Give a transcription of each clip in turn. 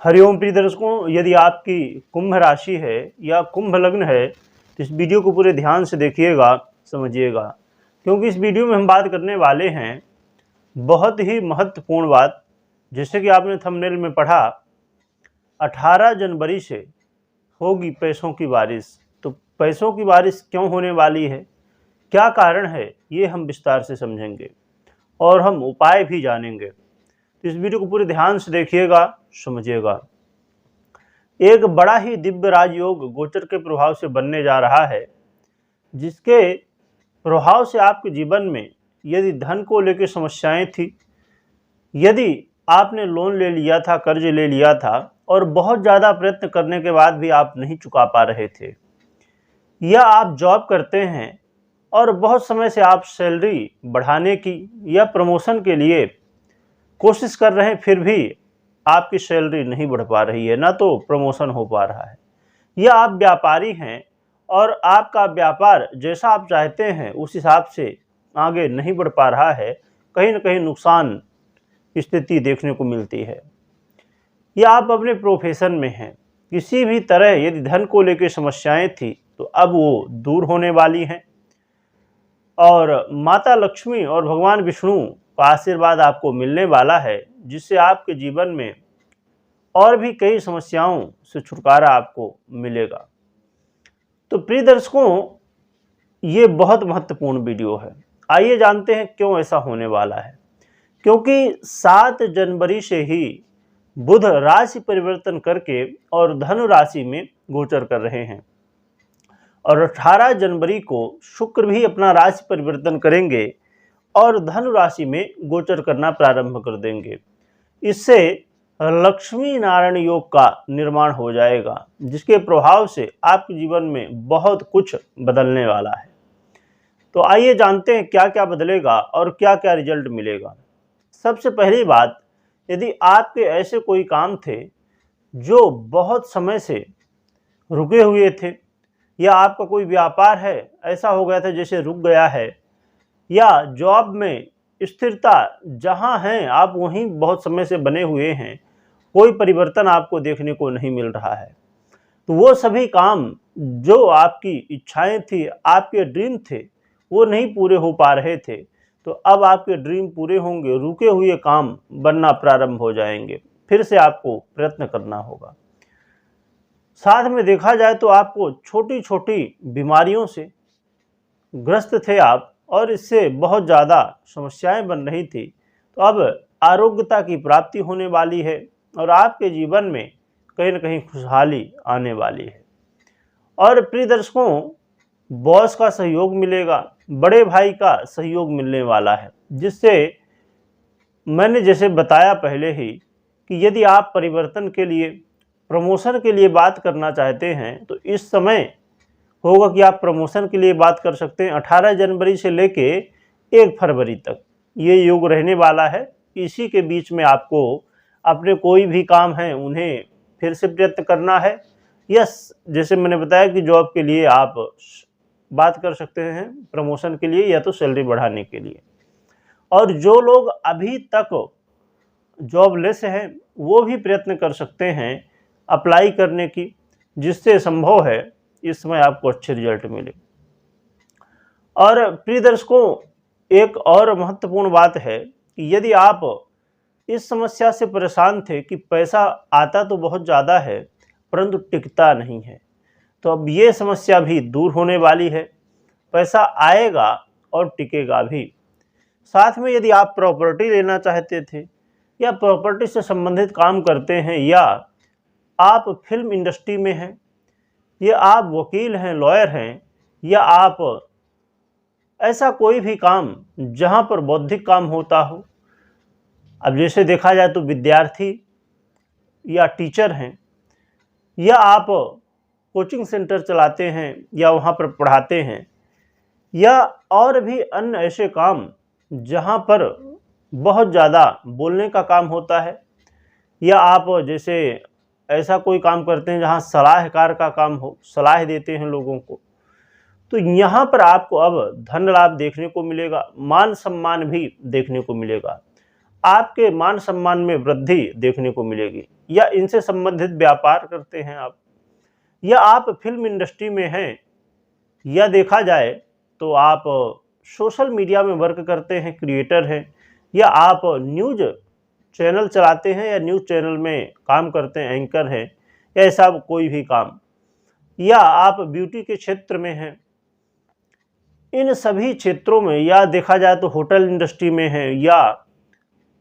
हरिओम प्रिय दर्शकों, यदि आपकी कुंभ राशि है या कुंभ लग्न है तो इस वीडियो को पूरे ध्यान से देखिएगा, समझिएगा, क्योंकि इस वीडियो में हम बात करने वाले हैं बहुत ही महत्वपूर्ण बात। जैसे कि आपने थंबनेल में पढ़ा, 18 जनवरी से होगी पैसों की बारिश। तो पैसों की बारिश क्यों होने वाली है, क्या कारण है, ये हम विस्तार से समझेंगे और हम उपाय भी जानेंगे। तो इस वीडियो को पूरे ध्यान से देखिएगा, समझिएगा। एक बड़ा ही दिव्य राजयोग गोचर के प्रभाव से बनने जा रहा है, जिसके प्रभाव से आपके जीवन में यदि धन को लेकर समस्याएं थी, यदि आपने लोन ले लिया था, कर्ज ले लिया था और बहुत ज़्यादा प्रयत्न करने के बाद भी आप नहीं चुका पा रहे थे, या आप जॉब करते हैं और बहुत समय से आप सैलरी बढ़ाने की या प्रमोशन के लिए कोशिश कर रहे हैं, फिर भी आपकी सैलरी नहीं बढ़ पा रही है, ना तो प्रमोशन हो पा रहा है। या आप व्यापारी हैं और आपका व्यापार जैसा आप चाहते हैं उस हिसाब से आगे नहीं बढ़ पा रहा है, कहीं ना कहीं नुकसान स्थिति देखने को मिलती है। या आप अपने प्रोफेशन में हैं, किसी भी तरह यदि धन को लेकर समस्याएं थी तो अब वो दूर होने वाली हैं और माता लक्ष्मी और भगवान विष्णु का आशीर्वाद आपको मिलने वाला है, जिससे आपके जीवन में और भी कई समस्याओं से छुटकारा आपको मिलेगा। तो प्रिय दर्शकों, ये बहुत महत्वपूर्ण वीडियो है। आइए जानते हैं क्यों ऐसा होने वाला है। क्योंकि 7 जनवरी से ही बुध राशि परिवर्तन करके और धनु राशि में गोचर कर रहे हैं और 18 जनवरी को शुक्र भी अपना राशि परिवर्तन करेंगे और धनु राशि में गोचर करना प्रारंभ कर देंगे। इससे लक्ष्मी नारायण योग का निर्माण हो जाएगा, जिसके प्रभाव से आपके जीवन में बहुत कुछ बदलने वाला है। तो आइए जानते हैं क्या क्या बदलेगा और क्या क्या रिजल्ट मिलेगा। सबसे पहली बात, यदि आपके ऐसे कोई काम थे जो बहुत समय से रुके हुए थे, या आपका कोई व्यापार है ऐसा हो गया था जैसे रुक गया है, या जॉब में स्थिरता जहां हैं आप वहीं बहुत समय से बने हुए हैं, कोई परिवर्तन आपको देखने को नहीं मिल रहा है, तो वो सभी काम जो आपकी इच्छाएं थी, आपके ड्रीम थे, वो नहीं पूरे हो पा रहे थे, तो अब आपके ड्रीम पूरे होंगे, रुके हुए काम बनना प्रारंभ हो जाएंगे। फिर से आपको प्रयत्न करना होगा। साथ में देखा जाए तो आपको छोटी छोटी बीमारियों से ग्रस्त थे आप और इससे बहुत ज़्यादा समस्याएं बन रही थी, तो अब आरोग्यता की प्राप्ति होने वाली है और आपके जीवन में कहीं ना कहीं खुशहाली आने वाली है। और प्रिय दर्शकों, बॉस का सहयोग मिलेगा, बड़े भाई का सहयोग मिलने वाला है, जिससे मैंने जैसे बताया पहले ही कि यदि आप परिवर्तन के लिए, प्रमोशन के लिए बात करना चाहते हैं तो इस समय होगा कि आप प्रमोशन के लिए बात कर सकते हैं। 18 जनवरी से लेके 1 फरवरी तक ये योग रहने वाला है। इसी के बीच में आपको अपने कोई भी काम हैं उन्हें फिर से प्रयत्न करना है। यस, जैसे मैंने बताया कि जॉब के लिए आप बात कर सकते हैं, प्रमोशन के लिए या तो सैलरी बढ़ाने के लिए। और जो लोग अभी तक जॉबलेस हैं वो भी प्रयत्न कर सकते हैं अप्लाई करने की, जिससे संभव है इस समय आपको अच्छे रिजल्ट मिले। और प्रिय दर्शकों, एक और महत्वपूर्ण बात है कि यदि आप इस समस्या से परेशान थे कि पैसा आता तो बहुत ज़्यादा है परंतु टिकता नहीं है, तो अब ये समस्या भी दूर होने वाली है। पैसा आएगा और टिकेगा भी। साथ में यदि आप प्रॉपर्टी लेना चाहते थे या प्रॉपर्टी से संबंधित काम करते हैं, या आप फिल्म इंडस्ट्री में हैं, या आप वकील हैं, लॉयर हैं, या आप ऐसा कोई भी काम जहां पर बौद्धिक काम होता हो, अब जैसे देखा जाए तो विद्यार्थी या टीचर हैं, या आप कोचिंग सेंटर चलाते हैं या वहां पर पढ़ाते हैं, या और भी अन्य ऐसे काम जहां पर बहुत ज़्यादा बोलने का काम होता है, या आप जैसे ऐसा कोई काम करते हैं जहां सलाहकार का काम हो, सलाह देते हैं लोगों को, तो यहाँ पर आपको अब धन लाभ देखने को मिलेगा, मान सम्मान भी देखने को मिलेगा, आपके मान सम्मान में वृद्धि देखने को मिलेगी। या इनसे संबंधित व्यापार करते हैं आप, या आप फिल्म इंडस्ट्री में हैं, या देखा जाए तो आप सोशल मीडिया में वर्क करते हैं, क्रिएटर हैं, या आप न्यूज़ चैनल चलाते हैं या न्यूज़ चैनल में काम करते हैं, एंकर हैं, या ऐसा कोई भी काम, या आप ब्यूटी के क्षेत्र में हैं, इन सभी क्षेत्रों में, या देखा जाए तो होटल इंडस्ट्री में हैं, या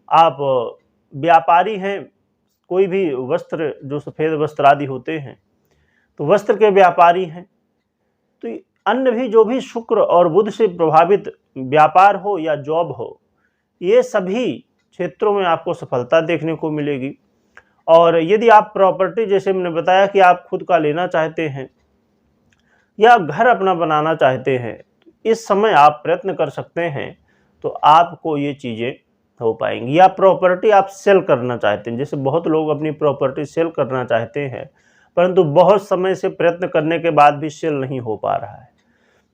आप व्यापारी हैं, कोई भी वस्त्र जो सफ़ेद वस्त्र आदि होते हैं तो वस्त्र के व्यापारी हैं, तो अन्य भी जो भी शुक्र और बुध से प्रभावित व्यापार हो या जॉब हो, ये सभी क्षेत्रों में आपको सफलता देखने को मिलेगी। और यदि आप प्रॉपर्टी, जैसे मैंने बताया कि आप खुद का लेना चाहते हैं या घर अपना बनाना चाहते हैं, इस समय आप प्रयत्न कर सकते हैं तो आपको ये चीज़ें हो पाएंगी। या प्रॉपर्टी आप सेल करना चाहते हैं, जैसे बहुत लोग अपनी प्रॉपर्टी सेल करना चाहते हैं परंतु बहुत समय से प्रयत्न करने के बाद भी सेल नहीं हो पा रहा है,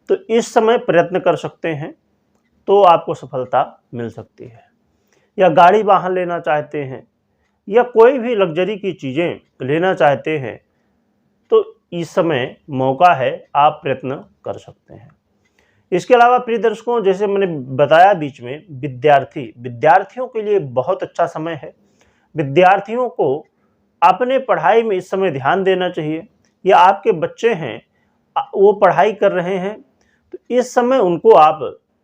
तो इस समय प्रयत्न कर सकते हैं तो आपको सफलता मिल सकती है। या गाड़ी वाहन लेना चाहते हैं या कोई भी लग्जरी की चीज़ें लेना चाहते हैं तो इस समय मौका है, आप प्रयत्न कर सकते हैं। इसके अलावा प्रिय दर्शकों, जैसे मैंने बताया बीच में, विद्यार्थियों के लिए बहुत अच्छा समय है। विद्यार्थियों को अपने पढ़ाई में इस समय ध्यान देना चाहिए, या आपके बच्चे हैं वो पढ़ाई कर रहे हैं तो इस समय उनको आप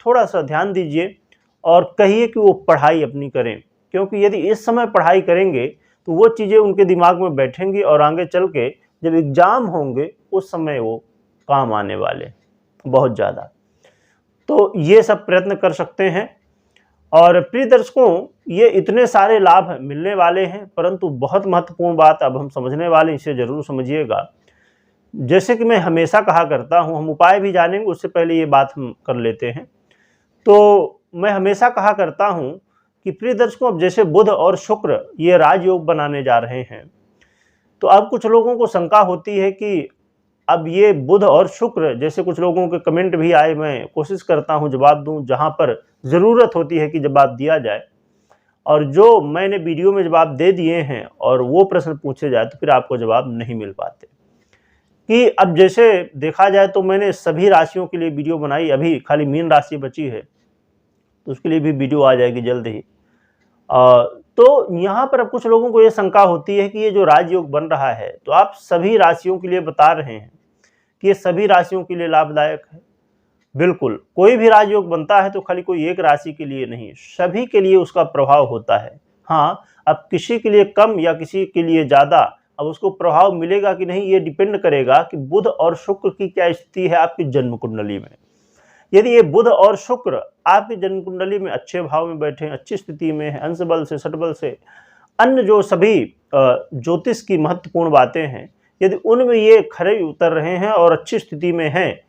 थोड़ा सा ध्यान दीजिए और कहिए कि वो पढ़ाई अपनी करें, क्योंकि यदि इस समय पढ़ाई करेंगे तो वो चीज़ें उनके दिमाग में बैठेंगी और आगे चल के जब एग्ज़ाम होंगे उस समय वो काम आने वाले बहुत ज़्यादा। तो ये सब प्रयत्न कर सकते हैं। और प्रिय दर्शकों, ये इतने सारे लाभ मिलने वाले हैं, परंतु बहुत महत्वपूर्ण बात अब हम समझने वाले, इसे ज़रूर समझिएगा। जैसे कि मैं हमेशा कहा करता हूँ, हम उपाय भी जानेंगे, उससे पहले ये बात हम कर लेते हैं। तो मैं हमेशा कहा करता हूँ कि प्रिय दर्शकों, अब जैसे बुध और शुक्र ये राजयोग बनाने जा रहे हैं, तो अब कुछ लोगों को शंका होती है कि अब ये बुध और शुक्र, जैसे कुछ लोगों के कमेंट भी आए, मैं कोशिश करता हूँ जवाब दूँ जहाँ पर ज़रूरत होती है कि जवाब दिया जाए, और जो मैंने वीडियो में जवाब दे दिए हैं और वो प्रश्न पूछे जाए तो फिर आपको जवाब नहीं मिल पाते। कि अब जैसे देखा जाए तो मैंने सभी राशियों के लिए वीडियो बनाई, अभी खाली मीन राशि बची है तो उसके लिए भी वीडियो आ जाएगी जल्द ही। तो यहाँ पर अब कुछ लोगों को ये शंका होती है कि ये जो राजयोग बन रहा है तो आप सभी राशियों के लिए बता रहे हैं कि ये सभी राशियों के लिए लाभदायक है। बिल्कुल, कोई भी राजयोग बनता है तो खाली कोई एक राशि के लिए नहीं, सभी के लिए उसका प्रभाव होता है। हाँ, अब किसी के लिए कम या किसी के लिए ज़्यादा, अब उसको प्रभाव मिलेगा कि नहीं ये डिपेंड करेगा कि बुध और शुक्र की क्या स्थिति है आपकी जन्म कुंडली में। यदि ये बुध और शुक्र आपकी जन्म कुंडली में अच्छे भाव में बैठे हैं, अच्छी स्थिति में है, अंश बल से, षट बल से, अन्य जो सभी ज्योतिष की महत्वपूर्ण बातें हैं, यदि उनमें ये खरे उतर रहे हैं और अच्छी स्थिति में हैं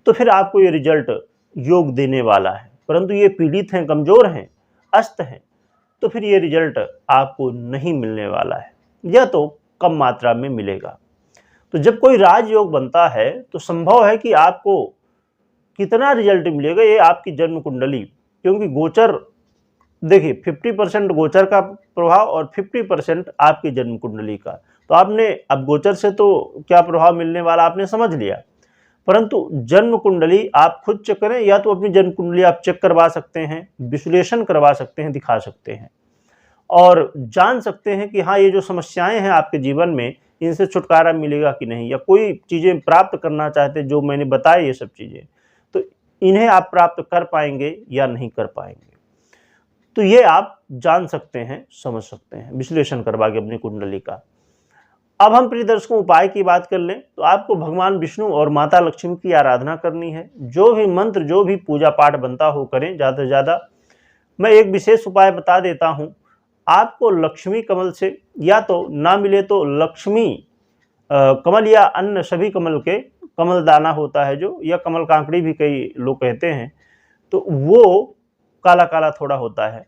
तो फिर आपको ये रिजल्ट योग देने वाला है। परंतु ये पीड़ित हैं, कमज़ोर हैं, अस्त हैं, तो फिर ये रिजल्ट आपको नहीं मिलने वाला है, या तो कम मात्रा में मिलेगा। तो जब कोई राजयोग बनता है तो संभव है कि आपको कितना रिजल्ट मिलेगा ये आपकी जन्म कुंडली, क्योंकि गोचर देखिए 50% गोचर का प्रभाव और 50% आपकी जन्म कुंडली का। तो आपने अब गोचर से तो क्या प्रभाव मिलने वाला आपने समझ लिया, परंतु जन्म कुंडली आप खुद चेक करें, या तो अपनी जन्म कुंडली आप चेक करवा सकते हैं, विश्लेषण करवा सकते हैं, दिखा सकते हैं और जान सकते हैं कि हाँ ये जो समस्याएं हैं आपके जीवन में इनसे छुटकारा मिलेगा कि नहीं, या कोई चीज़ें प्राप्त करना चाहते जो मैंने बताया ये सब चीज़ें, तो इन्हें आप प्राप्त कर पाएंगे या नहीं कर पाएंगे। तो ये आप जान सकते हैं, समझ सकते हैं विश्लेषण करवा के अपनी कुंडली का। अब हम प्रिय दर्शकों उपाय की बात कर लें तो आपको भगवान विष्णु और माता लक्ष्मी की आराधना करनी है। जो भी मंत्र, जो भी पूजा पाठ बनता हो करें ज़्यादा से ज़्यादा। मैं एक विशेष उपाय बता देता हूँ, आपको लक्ष्मी कमल से, या तो ना मिले तो लक्ष्मी कमल या अन्य सभी कमल के, कमल दाना होता है जो, या कमल कांकड़ी भी कई लोग कहते हैं, तो वो काला काला थोड़ा होता है,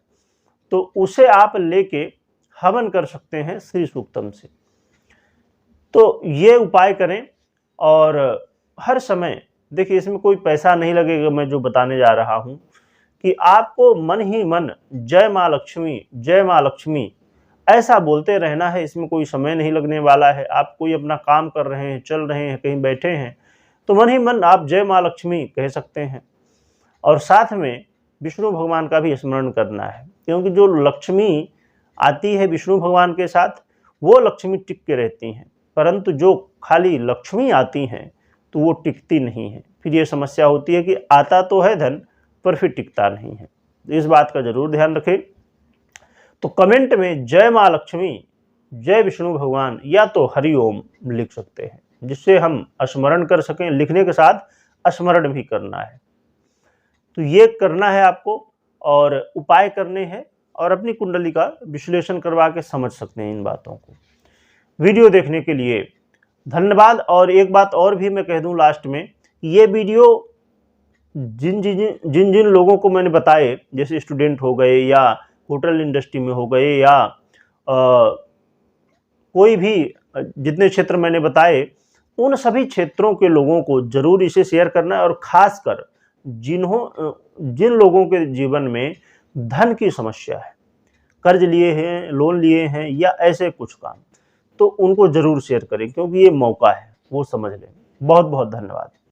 तो उसे आप लेके हवन कर सकते हैं श्री सूक्तम से। तो ये उपाय करें और हर समय देखिए इसमें कोई पैसा नहीं लगेगा, मैं जो बताने जा रहा हूँ कि आपको मन ही मन जय माँ लक्ष्मी, जय माँ लक्ष्मी ऐसा बोलते रहना है, इसमें कोई समय नहीं लगने वाला है। आप कोई अपना काम कर रहे हैं, चल रहे हैं, कहीं बैठे हैं, तो मन ही मन आप जय माँ लक्ष्मी कह सकते हैं। और साथ में विष्णु भगवान का भी स्मरण करना है, क्योंकि जो लक्ष्मी आती है विष्णु भगवान के साथ, वो लक्ष्मी टिक के रहती हैं, परंतु जो खाली लक्ष्मी आती हैं तो वो टिकती नहीं है। फिर ये समस्या होती है कि आता तो है धन, पर फिर टिकता नहीं है। इस बात का जरूर ध्यान रखें। तो कमेंट में जय माँ लक्ष्मी, जय विष्णु भगवान या तो हरि ओम लिख सकते हैं, जिससे हम स्मरण कर सकें। लिखने के साथ स्मरण भी करना है। तो ये करना है आपको, और उपाय करने हैं, और अपनी कुंडली का विश्लेषण करवा के समझ सकते हैं इन बातों को। वीडियो देखने के लिए धन्यवाद। और एक बात और भी मैं कह दूं लास्ट में, ये वीडियो जिन जिन लोगों को मैंने बताए, जैसे स्टूडेंट हो गए या होटल इंडस्ट्री में हो गए या कोई भी जितने क्षेत्र मैंने बताए, उन सभी क्षेत्रों के लोगों को जरूर इसे शेयर करना है। और खासकर जिन लोगों के जीवन में धन की समस्या है, कर्ज लिए हैं, लोन लिए हैं या ऐसे कुछ काम, तो उनको जरूर शेयर करें, क्योंकि ये मौका है, वो समझ लें। बहुत बहुत धन्यवाद।